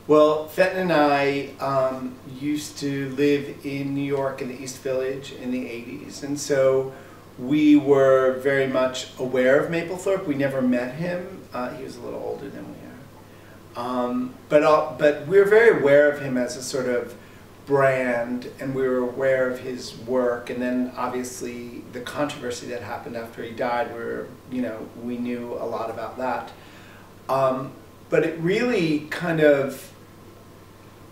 Well, Fenton and I used to live in New York in the East Village in the 80s, and so we were very much aware of Mapplethorpe. We never met him. He was a little older than we are. But we were very aware of him as a sort of brand, and we were aware of his work, and then obviously the controversy that happened after he died, we knew a lot about that. But it really kind of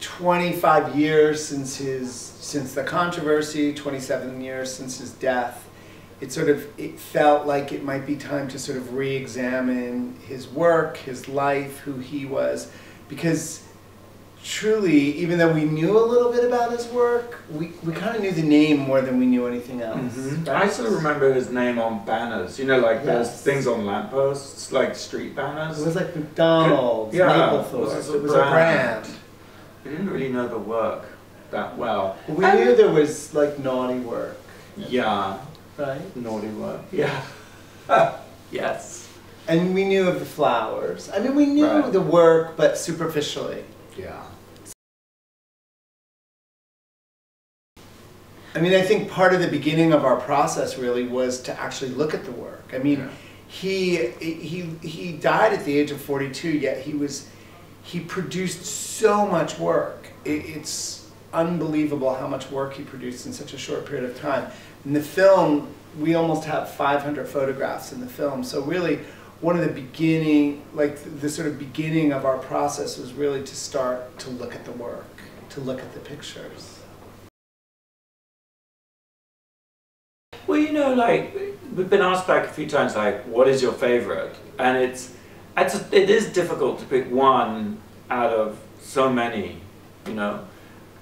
25 years since the controversy, 27 years since his death, it felt like it might be time to sort of re-examine his work, his life, who he was, because truly, even though we knew a little bit about his work, we kind of knew the name more than we knew anything else. Mm-hmm. I still remember his name on banners, like there's things on lampposts, like street banners. It was like McDonald's, Mapplethorpe, it was a brand. We didn't really know the work that well. We knew there was like naughty work. Yeah. Right? Naughty work. Yeah. Yes. And we knew of the flowers. I mean, we knew the work, but superficially. Yeah. I mean, I think part of the beginning of our process really was to actually look at the work. I mean, he died at the age of 42, yet he produced so much work. It's unbelievable how much work he produced in such a short period of time. In the film, we almost have 500 photographs in the film. So really, one of the beginning, the sort of beginning of our process was really to start to look at the work, to look at the pictures. Well, we've been asked back a few times, what is your favorite? And it is difficult to pick one out of so many,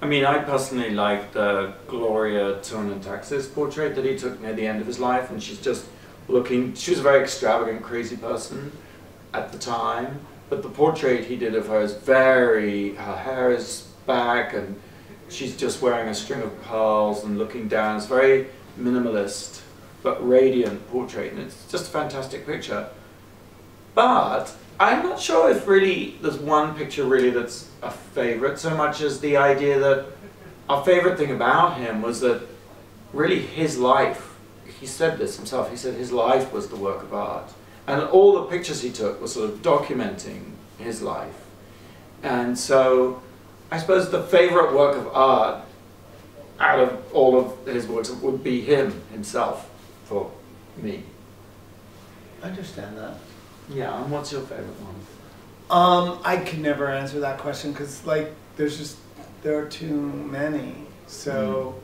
I mean, I personally like the Gloria Turner-Taxis portrait that he took near the end of his life, and she's just looking, she was a very extravagant, crazy person at the time, but the portrait he did of her is her hair is back, and she's just wearing a string of pearls and looking down. It's very minimalist, but radiant portrait, and it's just a fantastic picture. But I'm not sure if really there's one picture really that's a favorite, so much as the idea that our favorite thing about him was that really his life, he said this himself, he said his life was the work of art. And all the pictures he took were sort of documenting his life. And so I suppose the favorite work of art out of all of his works would be himself, for me. I understand that. Yeah, and what's your favorite one? I can never answer that question because there are too many. So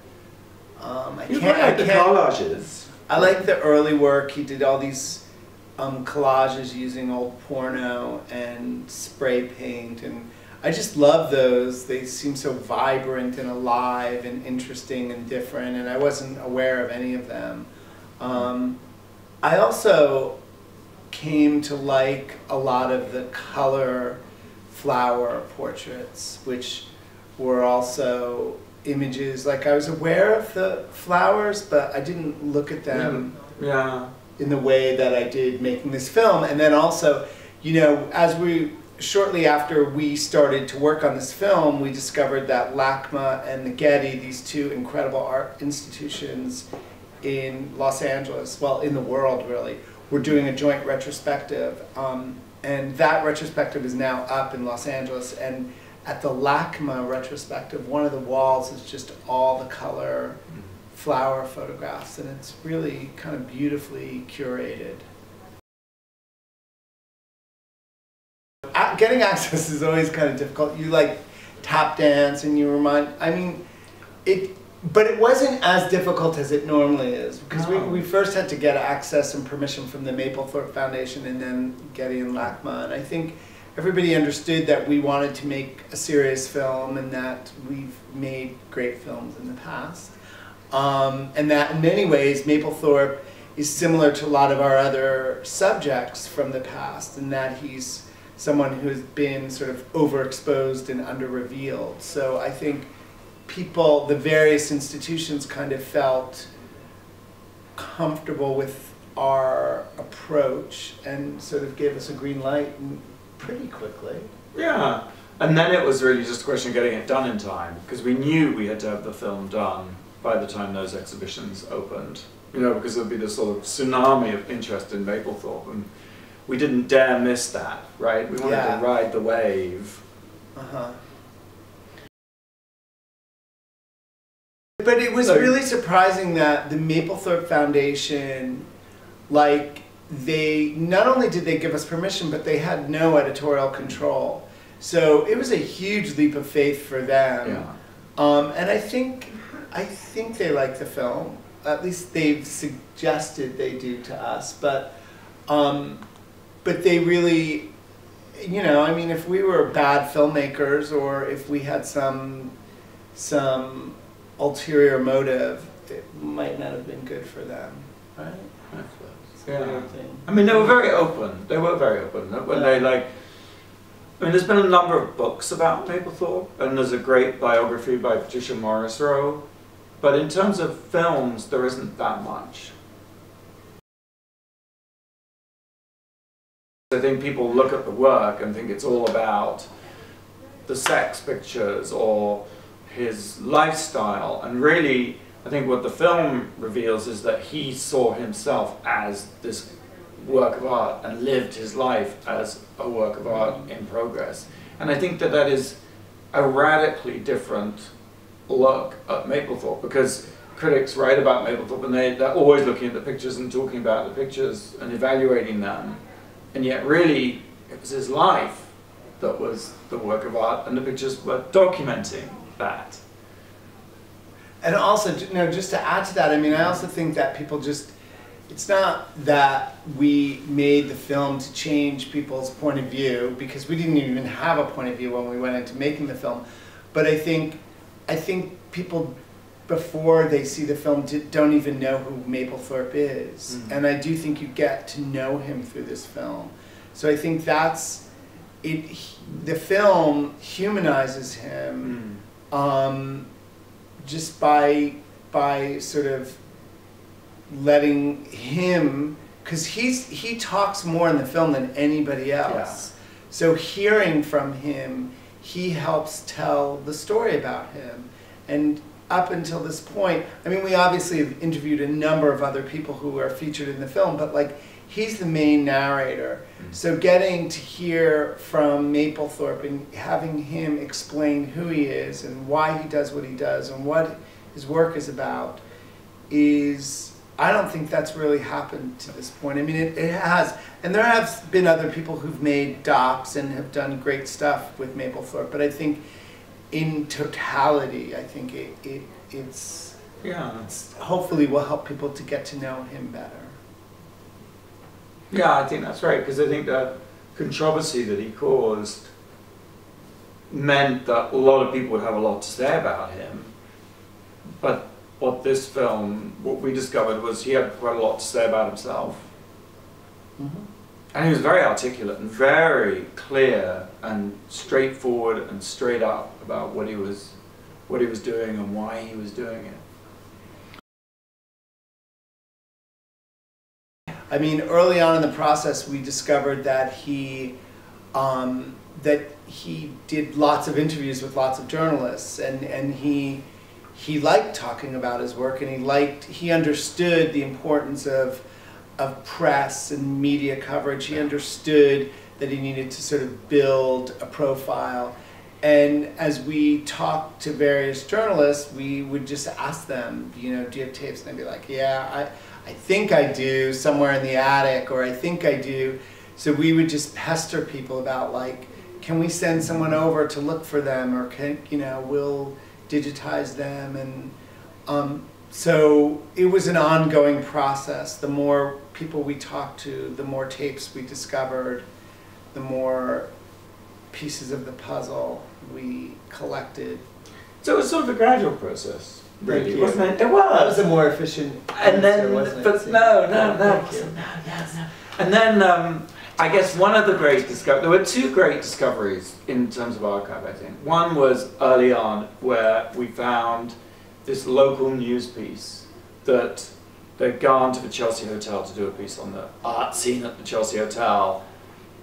I can't. The collages. I like the early work. He did all these collages using old porno and spray paint, and I just love those. They seem so vibrant and alive and interesting and different, and I wasn't aware of any of them. I also came to like a lot of the color flower portraits, which were also images. I was aware of the flowers, but I didn't look at them in the way that I did making this film. And then also, shortly after we started to work on this film, we discovered that LACMA and the Getty, these two incredible art institutions in Los Angeles, well, in the world really, we're doing a joint retrospective, and that retrospective is now up in Los Angeles, and at the LACMA retrospective, one of the walls is just all the color flower photographs, and it's really kind of beautifully curated. Getting access is always kind of difficult. You tap dance and you remind, but it wasn't as difficult as it normally is, because we first had to get access and permission from the Mapplethorpe Foundation and then Getty and LACMA, and I think everybody understood that we wanted to make a serious film and that we've made great films in the past. And that in many ways Mapplethorpe is similar to a lot of our other subjects from the past, in that he's someone who has been sort of overexposed and under-revealed. So I think the various institutions kind of felt comfortable with our approach and sort of gave us a green light pretty quickly. Yeah, And then it was really just a question of getting it done in time, because we knew we had to have the film done by the time those exhibitions opened. You know, because there would be this sort of tsunami of interest in Mapplethorpe, and we didn't dare miss that, right? We wanted to ride the wave. But it was really surprising that the Mapplethorpe Foundation, like, they, not only did they give us permission, but they had no editorial control. So it was a huge leap of faith for them. Yeah. And I think they like the film. At least they've suggested they do to us. But they really, you know, I mean, if we were bad filmmakers or if we had some ulterior motive, it might not have been good for them, right? Yeah. I mean, they were very open. They were very open. When they like, I mean, there's been a number of books about Mapplethorpe, and there's a great biography by Patricia Morrisroe. But in terms of films, there isn't that much. I think people look at the work and think it's all about the sex pictures or his lifestyle, and really I think what the film reveals is that he saw himself as this work of art and lived his life as a work of art in progress. And I think that that is a radically different look at Mapplethorpe, because critics write about Mapplethorpe and they're always looking at the pictures and talking about the pictures and evaluating them, and yet really it was his life that was the work of art, and the pictures were documenting that. And also, you know, just to add to that, I mean, I also think that people just, it's not that we made the film to change people's point of view, because we didn't even have a point of view when we went into making the film. But I think people, before they see the film, don't even know who Mapplethorpe is. And I do think you get to know him through this film. So I think that's, the film humanizes him just by sort of letting him, because he talks more in the film than anybody else. Yeah. So hearing from him, he helps tell the story about him. And up until this point, I mean, we obviously have interviewed a number of other people who are featured in the film, but like, he's the main narrator. So getting to hear from Mapplethorpe and having him explain who he is and why he does what he does and what his work is about is, I don't think that's really happened to this point. I mean, it has, and there have been other people who've made docs and have done great stuff with Mapplethorpe, but I think in totality, I think it's hopefully will help people to get to know him better. Yeah, I think that's right, because I think that controversy that he caused meant that a lot of people would have a lot to say about him. But what we discovered was he had quite a lot to say about himself. And he was very articulate and very clear and straightforward and straight up about what he was doing and why he was doing it. I mean, early on in the process, we discovered that he did lots of interviews with lots of journalists, and he liked talking about his work, and he understood the importance of press and media coverage. He understood that he needed to sort of build a profile. And as we talked to various journalists, we would just ask them, you know, do you have tapes? And they'd be like, yeah, I think I do, somewhere in the attic, or I think I do. So we would just pester people about, like, can we send someone over to look for them, or we'll digitize them. And so it was an ongoing process. The more people we talked to, the more tapes we discovered, the more pieces of the puzzle we collected. So it was sort of a gradual process, really, wasn't it? It was. That was a more efficient and then, wasn't but it? No. And then I guess one of the great discoveries, there were two great discoveries in terms of archive, I think. One was early on, where we found this local news piece that they'd gone to the Chelsea Hotel to do a piece on the art scene at the Chelsea Hotel,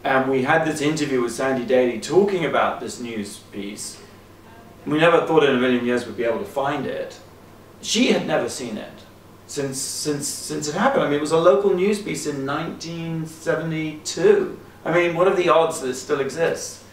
And we had this interview with Sandy Daly talking about this news piece. We never thought in a million years we'd be able to find it. She had never seen it since it happened. I mean, it was a local news piece in 1972. I mean, what are the odds that it still exists?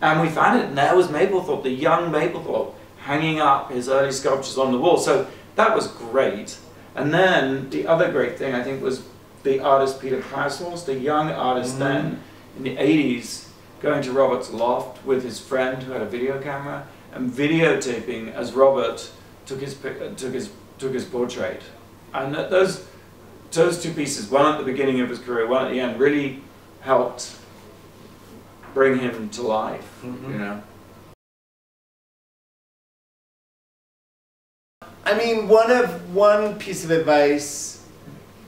And we found it, and there was Mapplethorpe, the young Mapplethorpe, hanging up his early sculptures on the wall. So that was great. And then the other great thing, I think, was the artist Peter Klaushaus, the young artist then, in the 80s, going to Robert's loft with his friend who had a video camera, and videotaping as Robert took his portrait. And those two pieces, one at the beginning of his career, one at the end, really helped bring him to life, you know. I mean, one piece of advice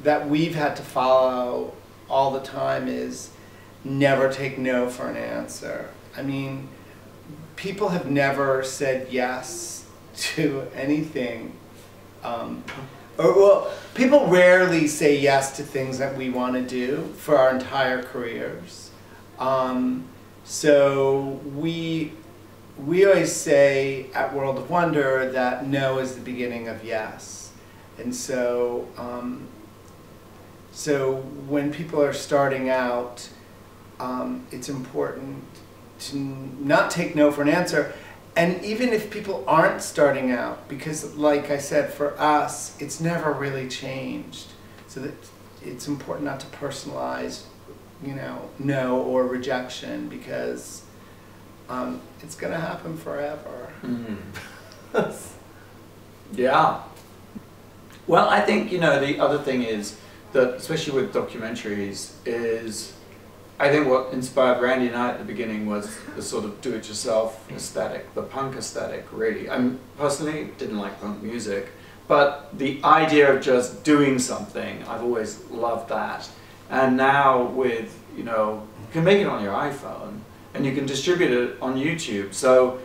that we've had to follow all the time is never take no for an answer. I mean, people have never said yes to anything. Well, people rarely say yes to things that we want to do for our entire careers. So we always say at World of Wonder that no is the beginning of yes. And so, so when people are starting out, it's important to not take no for an answer. And even if people aren't starting out, because like I said, for us, it's never really changed. So that it's important not to personalize, you know, no or rejection, because it's going to happen forever. Yeah. Well, I think, you know, the other thing is that, especially with documentaries, is I think what inspired Randy and I at the beginning was the sort of do-it-yourself aesthetic, the punk aesthetic, really. I personally didn't like punk music, but the idea of just doing something, I've always loved that. And now with, you know, you can make it on your iPhone, and you can distribute it on YouTube. So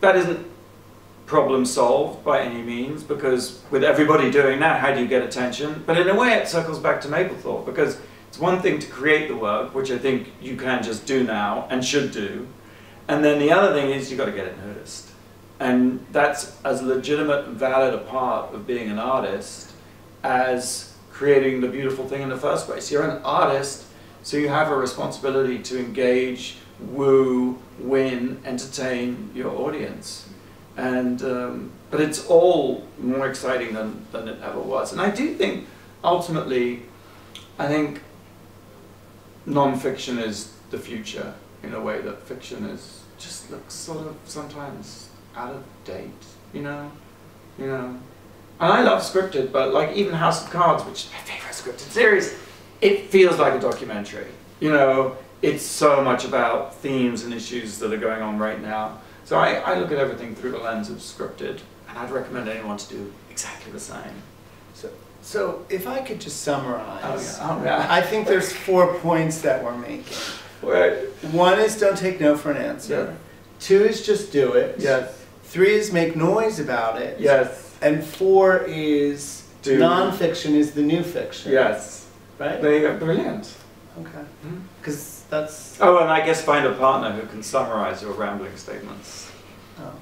that isn't problem solved by any means, because with everybody doing that, how do you get attention? But in a way it circles back to Mapplethorpe, because it's one thing to create the work, which I think you can just do now and should do. And then the other thing is you've got to get it noticed. And that's as legitimate and valid a part of being an artist as creating the beautiful thing in the first place. You're an artist, so you have a responsibility to engage, woo, win, entertain your audience. And, but it's all more exciting than it ever was. And I do think, ultimately, I think non-fiction is the future in a way that fiction is just looks sort of sometimes out of date, you know. And I love scripted, but like even House of Cards, which is my favorite scripted series, it feels like a documentary. You know, it's so much about themes and issues that are going on right now. So I look at everything through the lens of scripted, and I'd recommend anyone to do exactly the same. So if I could just summarize, Oh, yeah. I think there's 4 points that we're making. Right. 1 is don't take no for an answer. Yeah. 2 is just do it. Yes. 3 is make noise about it. Yes. And 4 is non-fiction is the new fiction. Yes. Right? There you go. Brilliant. Okay. Because that's... Oh, and I guess find a partner who can summarize your rambling statements. Oh.